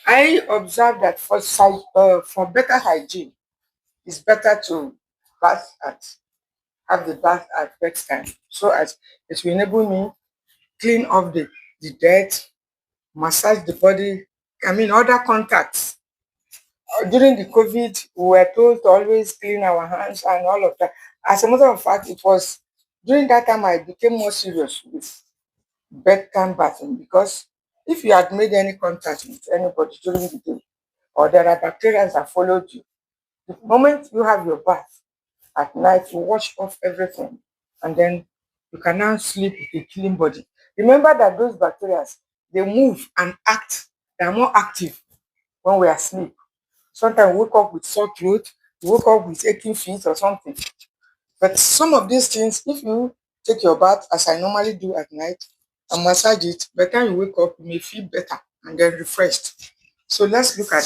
I observe that for better hygiene, it's better to bath at have the bath at bedtime so as it will enable me clean off the dirt, massage the body. I mean, other contacts. During the COVID, we were told to always clean our hands and all of that. As a matter of fact, it was during that time I became more serious with bedtime bathing because if you had made any contact with anybody during the day, or there are bacteria that followed you, the moment you have your bath at night, you wash off everything and then you can now sleep with a clean body. Remember that those bacteria, they move and act, they are more active when we are asleep. Sometimes we wake up with sore throat, we wake up with aching feet or something. But some of these things, if you take your bath as I normally do at night and massage it, by the time you wake up, you may feel better and then refreshed. So let's look at